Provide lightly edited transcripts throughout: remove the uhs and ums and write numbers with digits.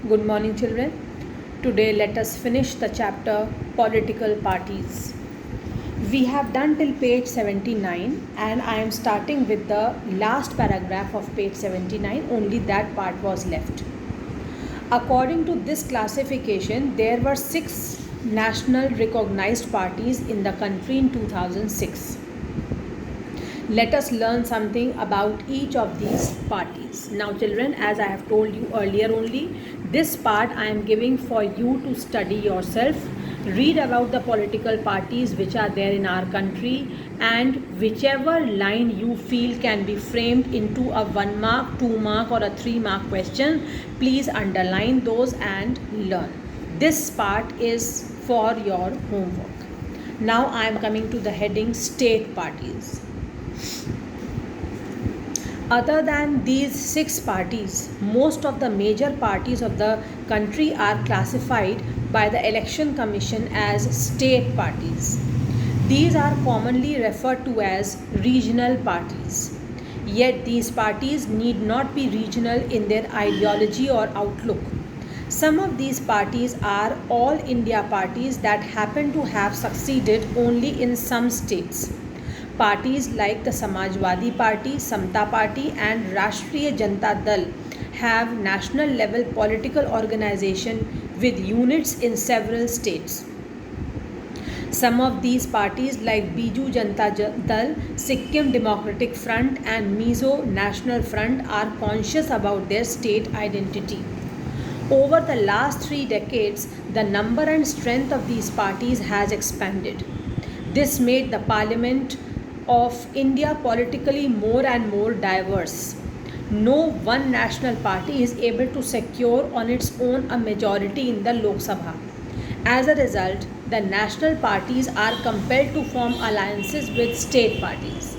Good morning, children. Today, let us finish the chapter Political Parties. We have done till page 79, and I am starting with the last paragraph of page 79. Only that part was left. According to this classification, there were 6 national recognized parties in the country in 2006. Let us learn something about each of these parties. Now, children, as I have told you earlier only, this part I am giving for you to study yourself. Read about the political parties which are there in our country, and whichever line you feel can be framed into a 1 mark, 2 mark or a 3 mark question, please underline those and learn. This part is for your homework. Now I am coming to the heading State Parties. Other than these 6 parties, most of the major parties of the country are classified by the Election Commission as state parties. These are commonly referred to as regional parties. Yet these parties need not be regional in their ideology or outlook. Some of these parties are all India parties that happen to have succeeded only in some states. Parties like the Samajwadi Party, Samta Party and Rashtriya Janata Dal have national level political organization with units in several states. Some of these parties like Biju Janata Dal, Sikkim Democratic Front and Mizo National Front are conscious about their state identity. Over the last 3 decades, the number and strength of these parties has expanded. This made the parliament of India politically more and more diverse. No one national party is able to secure on its own a majority in the Lok Sabha. As a result, the national parties are compelled to form alliances with state parties.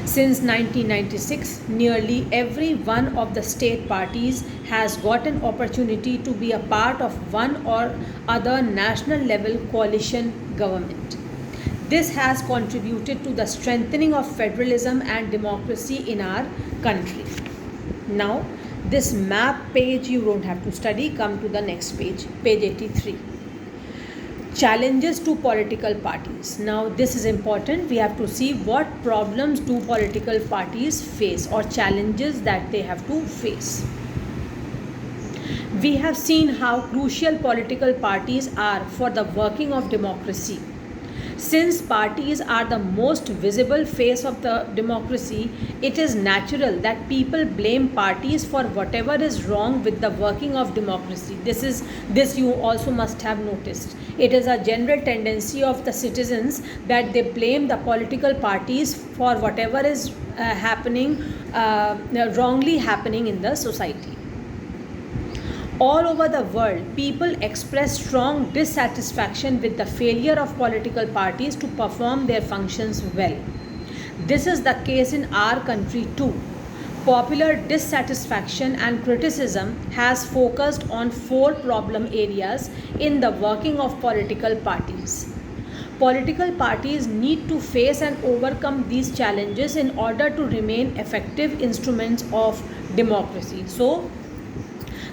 Since 1996, nearly every one of the state parties has got an opportunity to be a part of one or other national level coalition government. This has contributed to the strengthening of federalism and democracy in our country. Now, this map page you don't have to study. Come to the next page, page 83. Challenges to political parties. Now, this is important. We have to see what problems do political parties face or challenges that they have to face. We have seen how crucial political parties are for the working of democracy. Since parties are the most visible face of the democracy, it is natural that people blame parties for whatever is wrong with the working of democracy. This you also must have noticed. It is a general tendency of the citizens that they blame the political parties for whatever is wrongly happening in the society. All over the world, people express strong dissatisfaction with the failure of political parties to perform their functions well. This is the case in our country too. Popular dissatisfaction and criticism has focused on 4 problem areas in the working of political parties. Political parties need to face and overcome these challenges in order to remain effective instruments of democracy. So,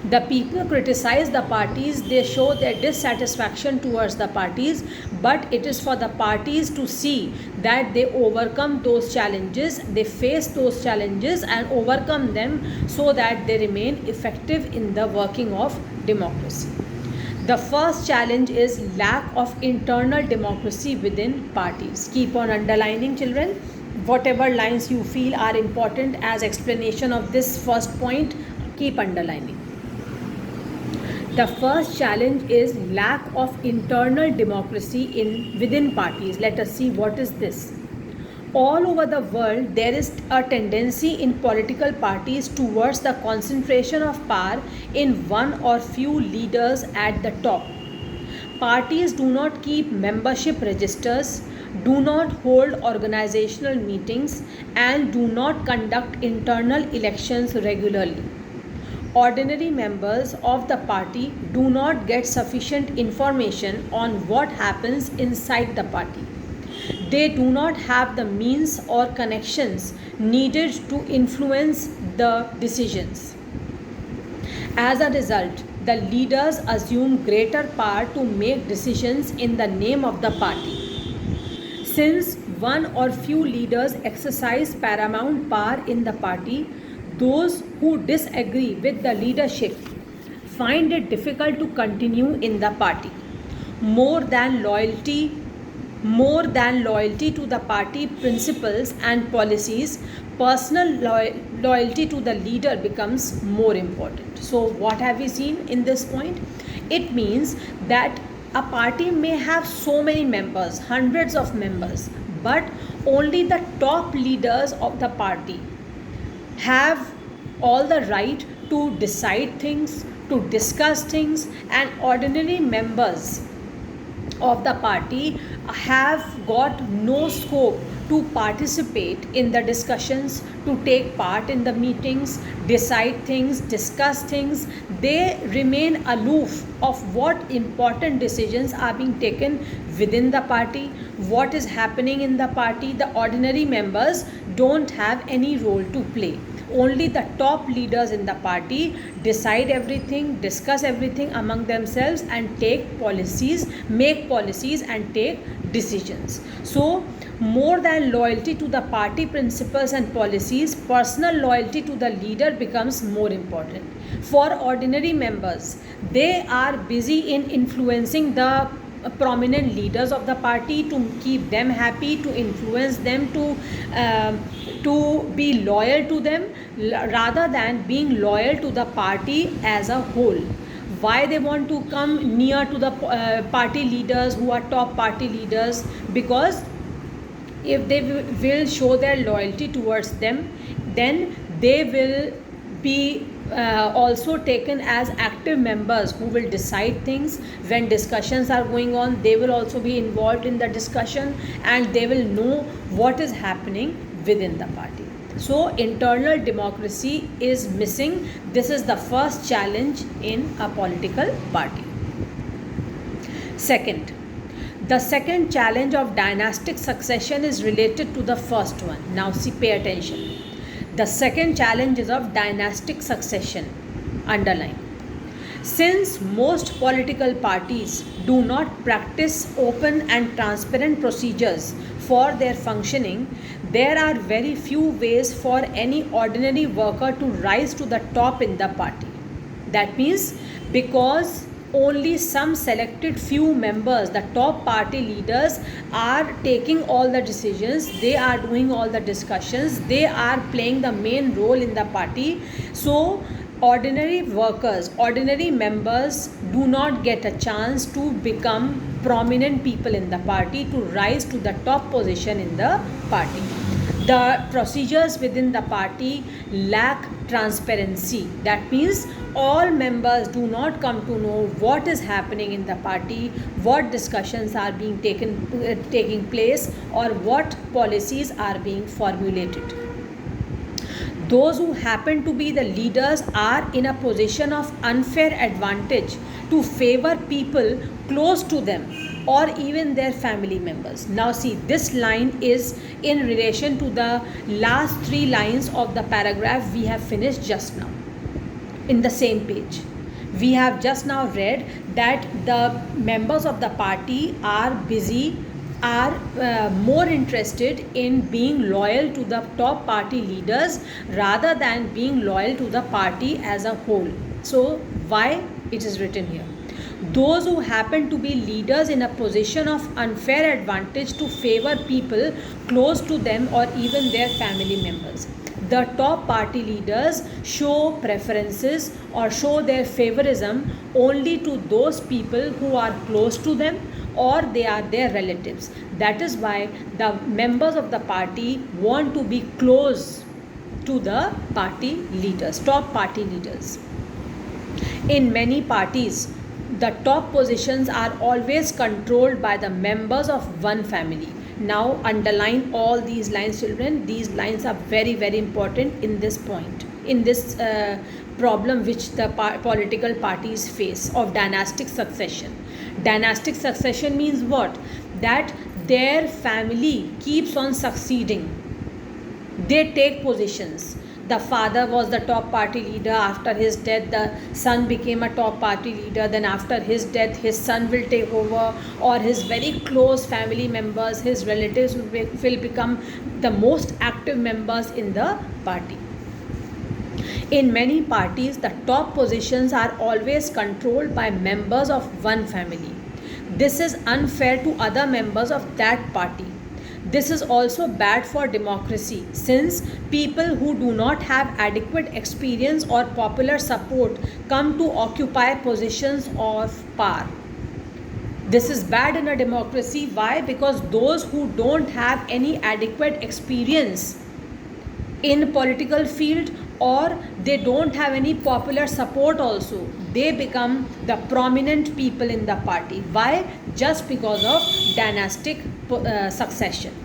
the people criticize the parties, they show their dissatisfaction towards the parties, but it is for the parties to see that they overcome those challenges, they face those challenges and overcome them so that they remain effective in the working of democracy. The first challenge is lack of internal democracy within parties. Keep on underlining, children. Whatever lines you feel are important as explanation of this first point, keep underlining. The first challenge is lack of internal democracy within parties. Let us see what is this. All over the world, there is a tendency in political parties towards the concentration of power in one or few leaders at the top. Parties do not keep membership registers, do not hold organizational meetings, and do not conduct internal elections regularly. Ordinary members of the party do not get sufficient information on what happens inside the party. They do not have the means or connections needed to influence the decisions. As a result, the leaders assume greater power to make decisions in the name of the party. Since one or few leaders exercise paramount power in the party, those who disagree with the leadership find it difficult to continue in the party. More than loyalty to the party principles and policies, personal loyalty to the leader becomes more important. So what have we seen in this point? It means that a party may have so many members, hundreds of members, but only the top leaders of the party have all the right to decide things, to discuss things, and ordinary members of the party have got no scope to participate in the discussions, to take part in the meetings, decide things, discuss things. They remain aloof of what important decisions are being taken within the party, what is happening in the party. The ordinary members don't have any role to play. Only the top leaders in the party decide everything, discuss everything among themselves, and make policies and take decisions. So more than loyalty to the party principles and policies, personal loyalty to the leader becomes more important. For ordinary members, they are busy in influencing the prominent leaders of the party, to keep them happy, to influence them, to be loyal to them, rather than being loyal to the party as a whole. Why they want to come near to the party leaders who are top party leaders? Because if they will show their loyalty towards them, then they will be also taken as active members who will decide things. When discussions are going on, they will also be involved in the discussion, and they will know what is happening within the party. So internal democracy is missing. This is the first challenge in a political party. Second, the second challenge of dynastic succession is related to the first one. Now see, pay attention. The second challenge is of dynastic succession. Underline. Since most political parties do not practice open and transparent procedures for their functioning, there are very few ways for any ordinary worker to rise to the top in the party. That means, because only some selected few members, the top party leaders, are taking all the decisions, they are doing all the discussions, they are playing the main role in the party. So ordinary workers, ordinary members do not get a chance to become prominent people in the party, to rise to the top position in the party. The procedures within the party lack transparency. That means all members do not come to know what is happening in the party, what discussions are being taking place, or what policies are being formulated. Those who happen to be the leaders are in a position of unfair advantage to favor people close to them or even their family members. Now see, this line is in relation to the last three lines of the paragraph we have finished just now. In the same page, we have just now read that the members of the party are more interested in being loyal to the top party leaders rather than being loyal to the party as a whole. So why it is written here? Those who happen to be leaders in a position of unfair advantage to favor people close to them or even their family members. The top party leaders show preferences or show their favorism only to those people who are close to them or they are their relatives. That is why the members of the party want to be close to the party leaders, top party leaders. In many parties, the top positions are always controlled by the members of one family. Now underline all these lines, children. These lines are very, very important in this point, in this problem which the political parties face of dynastic succession. Dynastic succession means what? That their family keeps on succeeding. They take positions. the father was the top party leader. After his death, the son became a top party leader. Then after his death, his son will take over, or his very close family members, his relatives will become the most active members in the party. In many parties, the top positions are always controlled by members of one family. This is unfair to other members of that party. This is also bad for democracy, since people who do not have adequate experience or popular support come to occupy positions of power. This is bad in a democracy. Why? Because those who don't have any adequate experience in political field, or they don't have any popular support also, they become the prominent people in the party. Why? Just because of dynastic succession.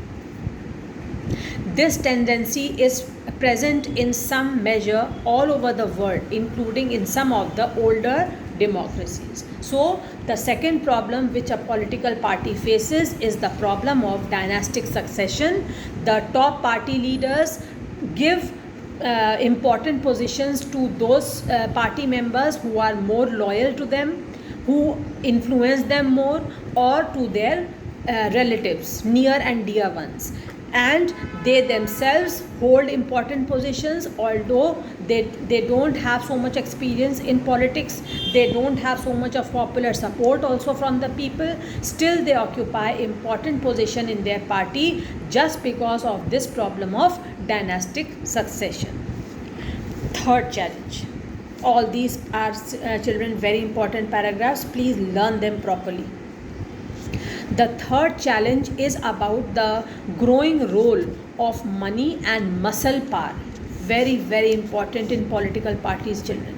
This tendency is present in some measure all over the world, including in some of the older democracies. So the second problem which a political party faces is the problem of dynastic succession. The top party leaders give important positions to those party members who are more loyal to them, who influence them more, or to their relatives, near and dear ones. And they themselves hold important positions, although they don't have so much experience in politics, they don't have so much of popular support also from the people. Still they occupy important position in their party just because of this problem of dynastic succession. Third challenge. All these are children very important paragraphs. Please learn them properly. The third challenge is about the growing role of money and muscle power. Very, very important in political parties, children.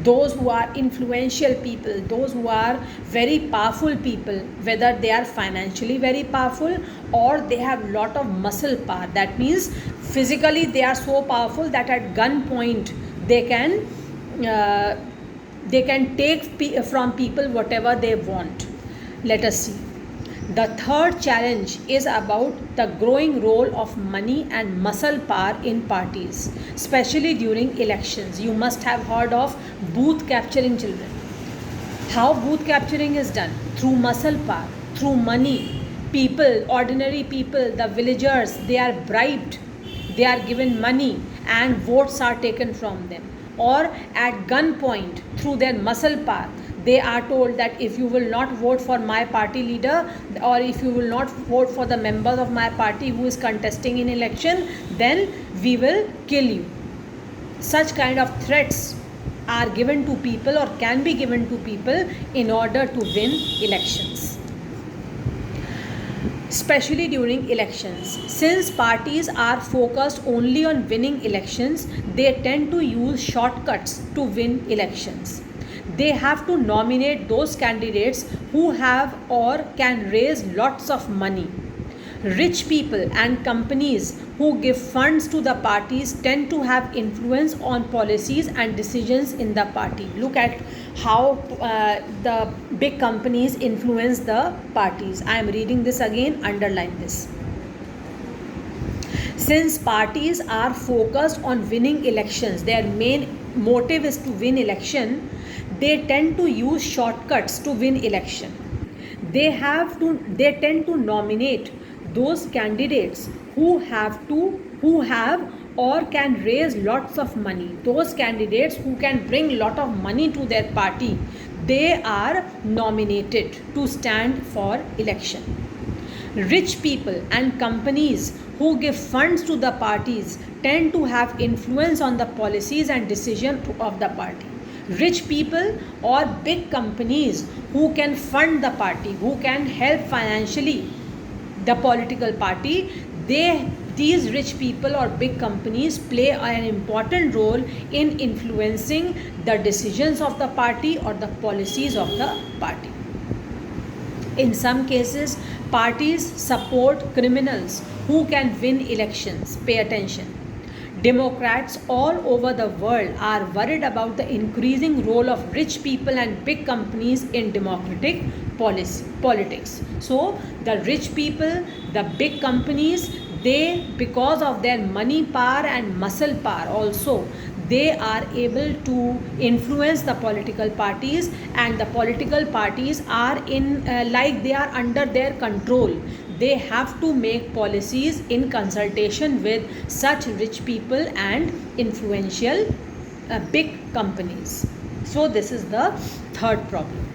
Those who are influential people, those who are very powerful people, whether they are financially very powerful or they have lot of muscle power. That means physically they are so powerful that at gunpoint they can take from people whatever they want. Let us see. The third challenge is about the growing role of money and muscle power in parties, especially during elections. You must have heard of booth capturing, children. How booth capturing is done? Through muscle power, through money. People, ordinary people, the villagers, they are bribed, they are given money and votes are taken from them. Or at gunpoint, through their muscle power, they are told that if you will not vote for my party leader, or if you will not vote for the members of my party who is contesting in election, then we will kill you. Such kind of threats are given to people or can be given to people in order to win elections, especially during elections. Since parties are focused only on winning elections, they tend to use shortcuts to win elections. They have to nominate those candidates who have or can raise lots of money. Rich people and companies who give funds to the parties tend to have influence on policies and decisions in the party. Look at how the big companies influence the parties. I am reading this again, underline this. Since parties are focused on winning elections, their main motive is to win election, they tend to use shortcuts to win election. They tend to nominate those candidates who have or can raise lots of money. Those candidates who can bring lot of money to their party, they are nominated to stand for election. Rich people and companies who give funds to the parties tend to have influence on the policies and decision of the party. Rich people or big companies who can fund the party, who can help financially the political party, these rich people or big companies play an important role in influencing the decisions of the party or the policies of the party. In some cases, parties support criminals who can win elections. Pay attention. Democrats all over the world are worried about the increasing role of rich people and big companies in democratic politics. So the rich people, the big companies, they, because of their money power and muscle power also, they are able to influence the political parties, and the political parties are in like they are under their control. They have to make policies in consultation with such rich people and influential big companies. So this is the third problem.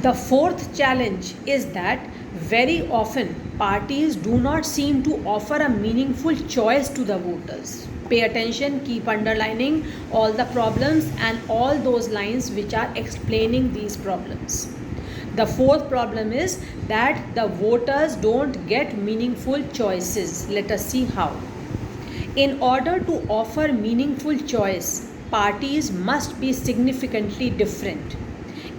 The fourth challenge is that very often parties do not seem to offer a meaningful choice to the voters. Pay attention, keep underlining all the problems and all those lines which are explaining these problems. The fourth problem is that the voters don't get meaningful choices. Let us see how. In order to offer meaningful choice, parties must be significantly different.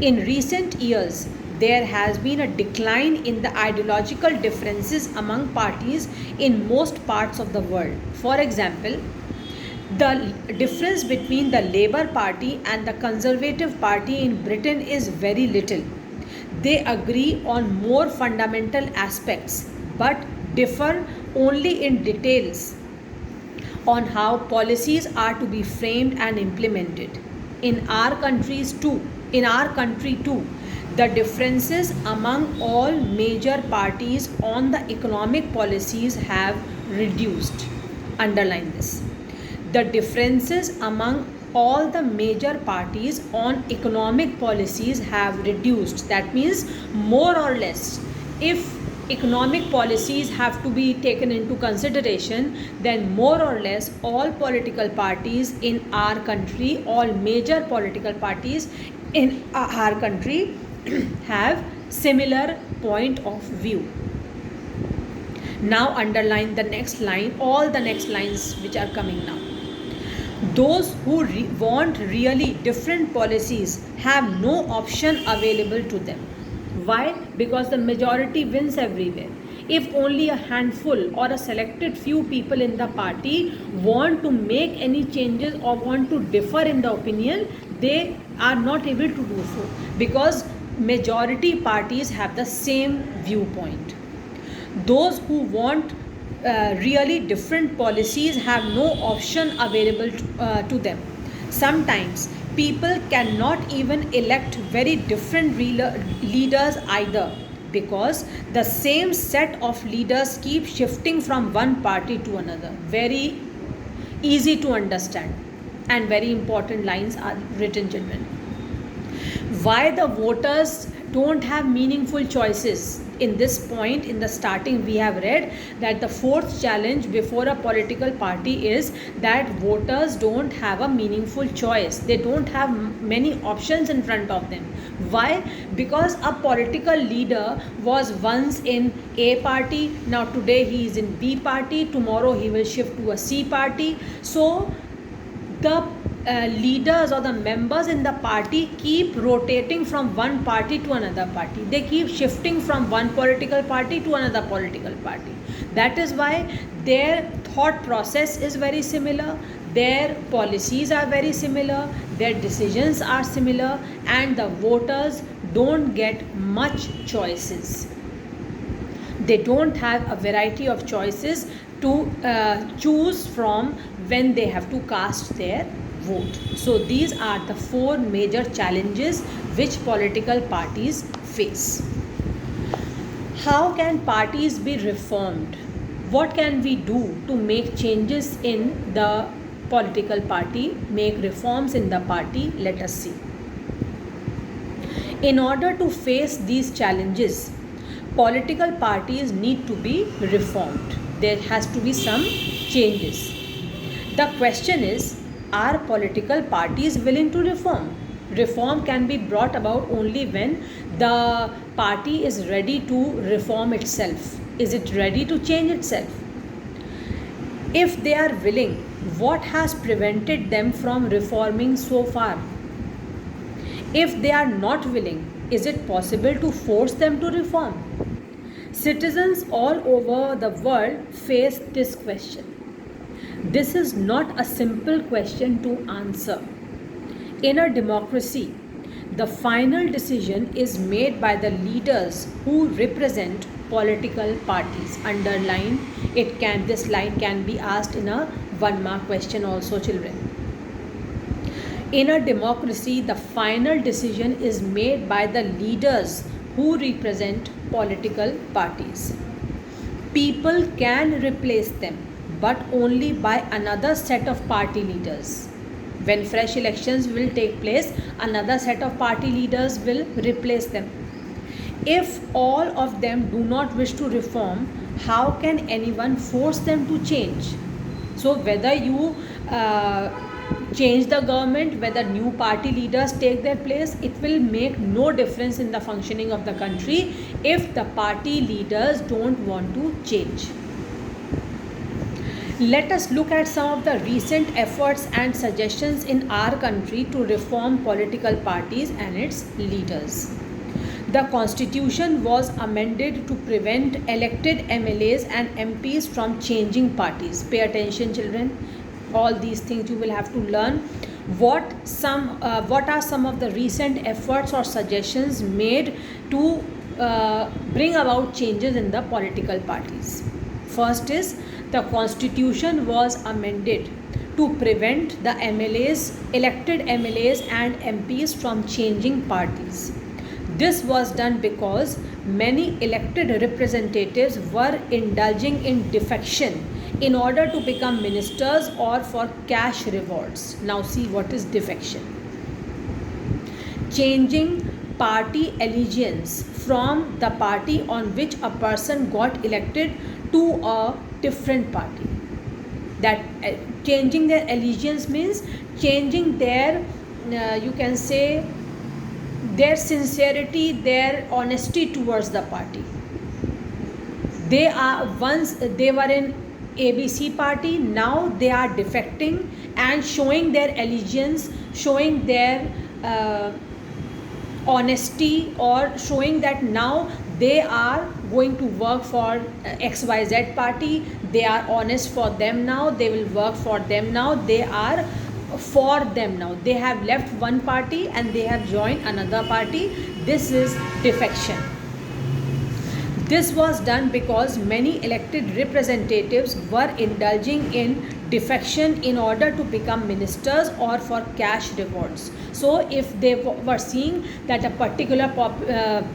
In recent years, there has been a decline in the ideological differences among parties in most parts of the world. For example, the difference between the Labour Party and the Conservative Party in Britain is very little. They agree on more fundamental aspects but differ only in details on how policies are to be framed and implemented. In our country too, the differences among all major parties on the economic policies have reduced. Underline this. The differences among all the major parties on economic policies have reduced. That means, more or less, if economic policies have to be taken into consideration, then more or less all political parties in our country, all major political parties in our country have similar point of view. Now underline the next line, all the next lines which are coming now. Those who want really different policies have no option available to them. Why? Because the majority wins everywhere. If only a handful or a selected few people in the party want to make any changes or want to differ in the opinion, they are not able to do so, because majority parties have the same viewpoint. Those who want really different policies have no option available to them. Sometimes people cannot even elect very different leaders either, because the same set of leaders keep shifting from one party to another. Very easy to understand and very important lines are written, children. Why the voters don't have meaningful choices? In this point, in the starting, we have read that the fourth challenge before a political party is that voters don't have a meaningful choice. They don't have many options in front of them. Why? Because a political leader was once in A party, now today he is in B party, tomorrow he will shift to a C party. So the leaders or the members in the party keep rotating from one party to another party. They keep shifting from one political party to another political party. That is why their thought process is very similar, their policies are very similar, their decisions are similar, and the voters don't get much choices. They don't have a variety of choices to choose from when they have to cast their vote. So these are the four major challenges which political parties face. How can parties be reformed? What can we do to make changes in the political party, make reforms in the party? Let us see. In order to face these challenges, political parties need to be reformed. There has to be some changes. The question is, are political parties willing to reform? Reform can be brought about only when the party is ready to reform itself. Is it ready to change itself? If they are willing, what has prevented them from reforming so far? If they are not willing, is it possible to force them to reform? Citizens all over the world face this question. This is not a simple question to answer. In a democracy, the final decision is made by the leaders who represent political parties. Underline it. This line can be asked in a 1-mark question also, children. In a democracy, the final decision is made by the leaders who represent political parties. People can replace them, but only by another set of party leaders. When fresh elections will take place, another set of party leaders will replace them. If all of them do not wish to reform, how can anyone force them to change? So whether you change the government, whether new party leaders take their place, it will make no difference in the functioning of the country if the party leaders don't want to change. Let us look at some of the recent efforts and suggestions in our country to reform political parties and its leaders. The constitution was amended to prevent elected MLAs and MPs from changing parties. Pay attention, children. All these things you will have to learn. What are some of the recent efforts or suggestions made to bring about changes in the political parties? First is, the constitution was amended to prevent the elected MLAs and MPs from changing parties. This was done because many elected representatives were indulging in defection in order to become ministers or for cash rewards. Now see what is defection. Changing party allegiance from the party on which a person got elected to a different party. That changing their allegiance means changing their, you can say, their sincerity, their honesty towards the party. Once they were in ABC party, now they are defecting and showing their allegiance, showing their honesty, or showing that now they are going to work for XYZ party. They are honest for them now, they will work for them now, they are for them now. They have left one party and they have joined another party. This is defection. This was done because many elected representatives were indulging in defection in order to become ministers or for cash rewards. So if they were seeing that a particular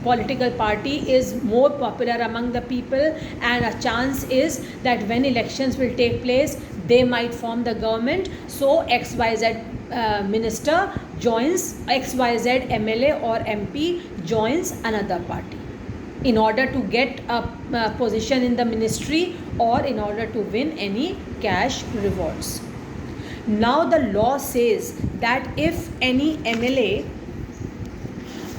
political party is more popular among the people, and a chance is that when elections will take place, they might form the government, so XYZ minister joins, XYZ MLA or MP joins another party in order to get a position in the ministry or in order to win any cash rewards. Now the law says that if any MLA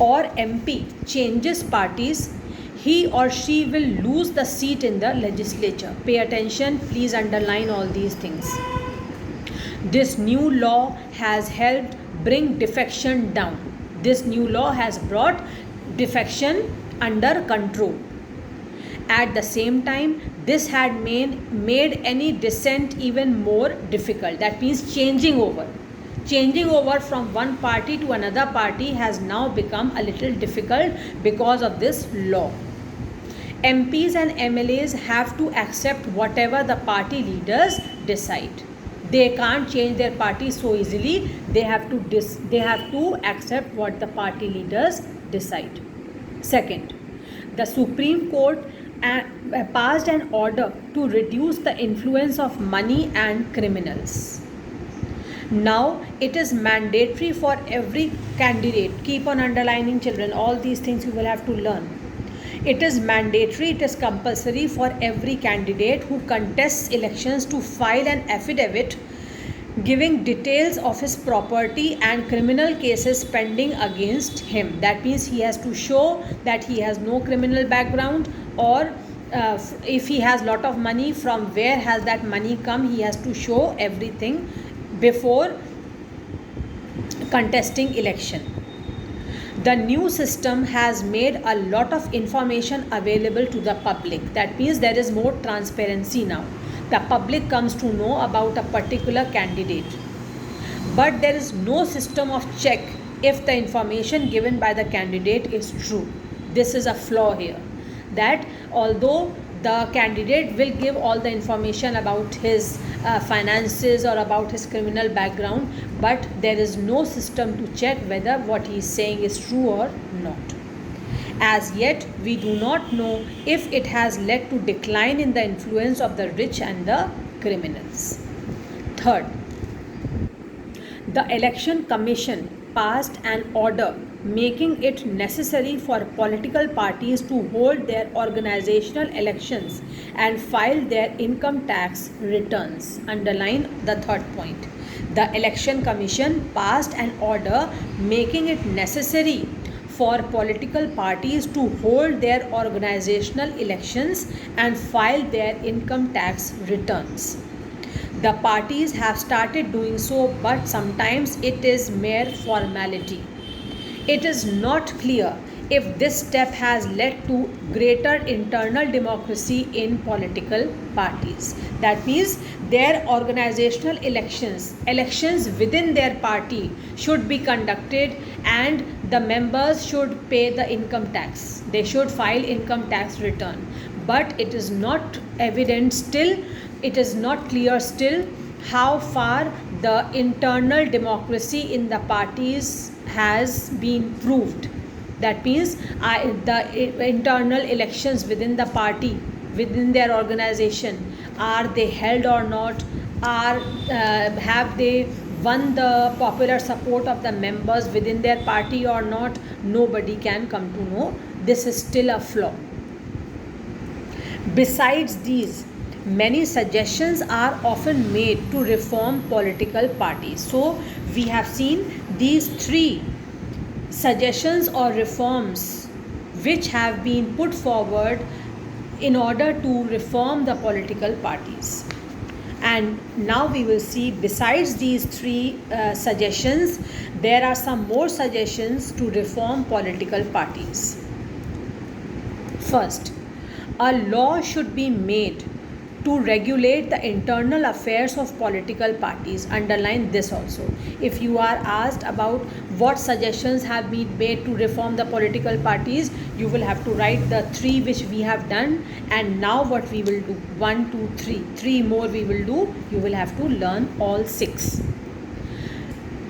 or MP changes parties, he or she will lose the seat in the legislature. Pay attention, please underline all these things. This new law has helped bring defection down. This new law has brought defection under control. At the same time, this had made any dissent even more difficult. That means changing over from one party to another party has now become a little difficult because of this law. MPs and MLAs have to accept whatever the party leaders decide. They can't change their party so easily. They have to accept what the party leaders decide. Second, the Supreme Court passed an order to reduce the influence of money and criminals. Now it is mandatory for every candidate. Keep on underlining, children. All these things you will have to learn. It is mandatory, it is compulsory for every candidate who contests elections to file an affidavit giving details of his property and criminal cases pending against him. That means he has to show that he has no criminal background, or if he has lot of money, from where has that money come. He has to show everything before contesting election. The new system has made a lot of information available to the public. That means there is more transparency now. The public comes to know about a particular candidate. But there is no system of check if the information given by the candidate is true. This is a flaw here. that although the candidate will give all the information about his finances or about his criminal background, but there is no system to check whether what he is saying is true or not. As yet, we do not know if it has led to decline in the influence of the rich and the criminals. Third, the Election Commission passed an order making it necessary for political parties to hold their organizational elections and file their income tax returns. Underline the third point. The Election Commission passed an order making it necessary for political parties to hold their organizational elections and file their income tax returns. The parties have started doing so, but sometimes it is mere formality. It is not clear if this step has led to greater internal democracy in political parties. That means their organizational elections within their party should be conducted, and the members should pay the income tax. They should file income tax return. But it is not evident still, it is not clear still how far the internal democracy in the parties has been proved. That means the internal elections within the party, within their organization, are they held or not? Have they won the popular support of the members within their party or not? Nobody can come to know. This is still a flaw. Besides these, many suggestions are often made to reform political parties. So we have seen these three suggestions or reforms which have been put forward in order to reform the political parties. And now we will see, besides these three suggestions, there are some more suggestions to reform political parties. First, a law should be made to regulate the internal affairs of political parties. Underline this also. If you are asked about what suggestions have been made to reform the political parties, you will have to write the three which we have done, and now what we will do, 1, 2, 3, 3 more we will do. You will have to learn all 6.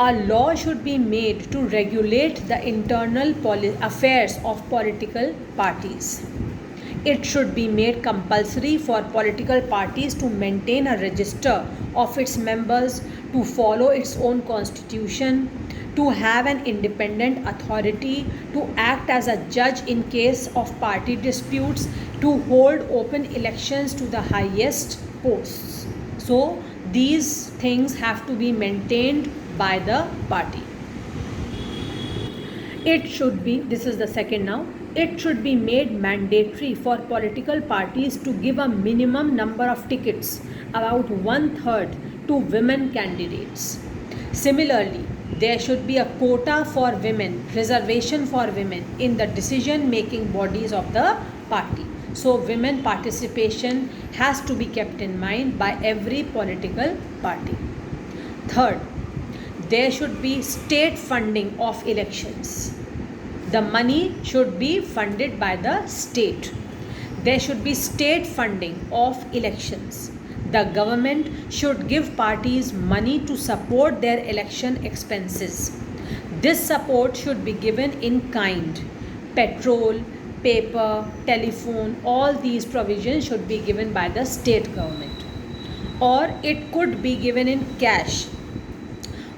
A law should be made to regulate the internal affairs of political parties. It should be made compulsory for political parties to maintain a register of its members, to follow its own constitution, to have an independent authority, to act as a judge in case of party disputes, to hold open elections to the highest posts. So these things have to be maintained by the party. It should be, this is the second now, it should be made mandatory for political parties to give a minimum number of tickets, about 1/3, to women candidates. Similarly, there should be a quota for women, reservation for women in the decision-making bodies of the party. So women participation has to be kept in mind by every political party. Third, there should be state funding of elections. The money should be funded by the state. There should be state funding of elections. The government should give parties money to support their election expenses. This support should be given in kind. Petrol, paper, telephone, all these provisions should be given by the state government. Or it could be given in cash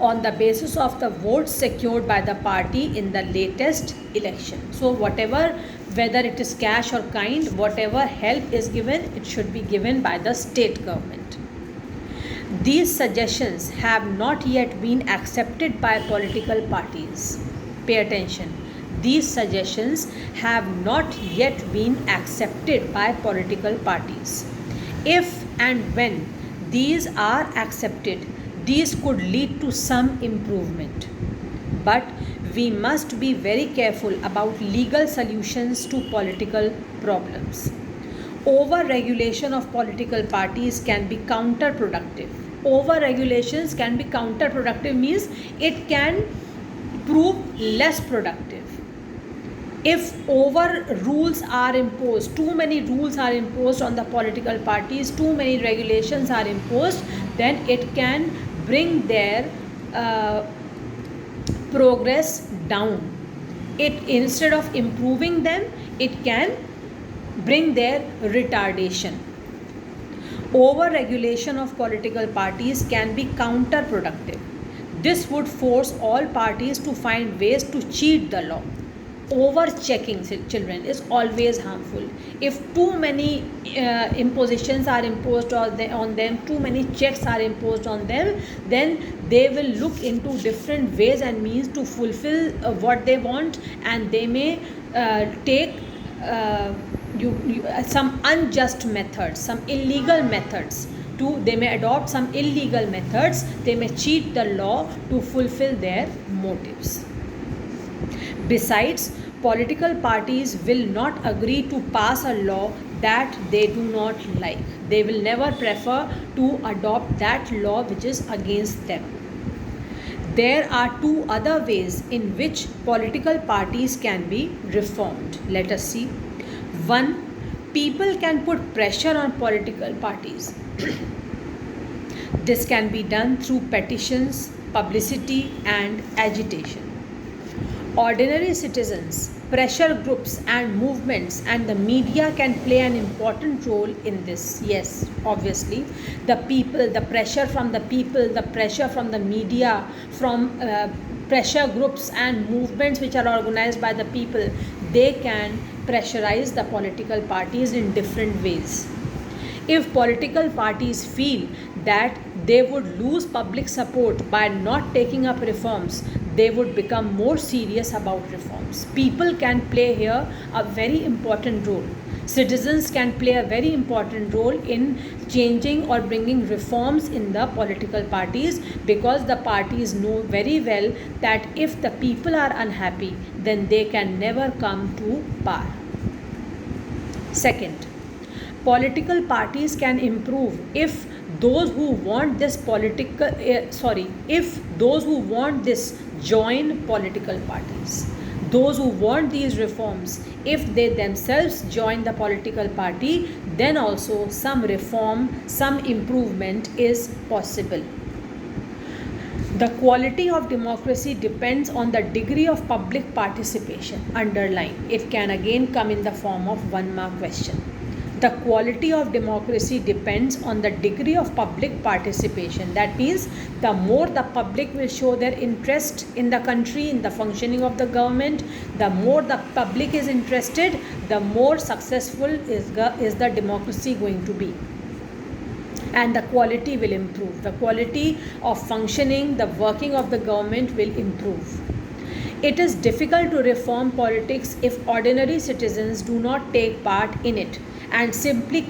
on the basis of the votes secured by the party in the latest election. So whatever, whether it is cash or kind, whatever help is given, it should be given by the state government. These suggestions have not yet been accepted by political parties. Pay attention. These suggestions have not yet been accepted by political parties. If and when these are accepted, these could lead to some improvement. But we must be very careful about legal solutions to political problems. Over-regulation of political parties can be counterproductive. Over-regulations can be counterproductive, means it can prove less productive. If over rules are imposed, too many rules are imposed on the political parties, too many regulations are imposed, then it can bring their uh, progress down. It, instead of improving them, it can bring their retardation. Over regulation of political parties can be counterproductive. This would force all parties to find ways to cheat the law. Over checking children is always harmful. If too many impositions are imposed on them, too many checks are imposed on them, then they will look into different ways and means to fulfill what they want, and they may take some unjust methods, some illegal methods. They may adopt some illegal methods, they may cheat the law to fulfill their motives. Besides, political parties will not agree to pass a law that they do not like. They will never prefer to adopt that law which is against them. There are two other ways in which political parties can be reformed. Let us see. One, people can put pressure on political parties. This can be done through petitions, publicity, and agitation. Ordinary citizens, pressure groups, and movements, and the media can play an important role in this. Yes, obviously, the people, the pressure from the people, the pressure from the media, from pressure groups and movements which are organized by the people, they can pressurize the political parties in different ways. If political parties feel that they would lose public support by not taking up reforms, they would become more serious about reforms. People can play here a very important role. Citizens can play a very important role in changing or bringing reforms in the political parties, because the parties know very well that if the people are unhappy, then they can never come to power. Second, political parties can improve if those who want this join political parties. Those who want these reforms, if they themselves join the political party, then also some reform, some improvement is possible. The quality of democracy depends on the degree of public participation. Underline. It can again come in the form of 1-mark question. The quality of democracy depends on the degree of public participation. That means the more the public will show their interest in the country, in the functioning of the government, the more the public is interested, the more successful is the democracy going to be. And the quality will improve. The quality of functioning, the working of the government will improve. It is difficult to reform politics if ordinary citizens do not take part in it and simply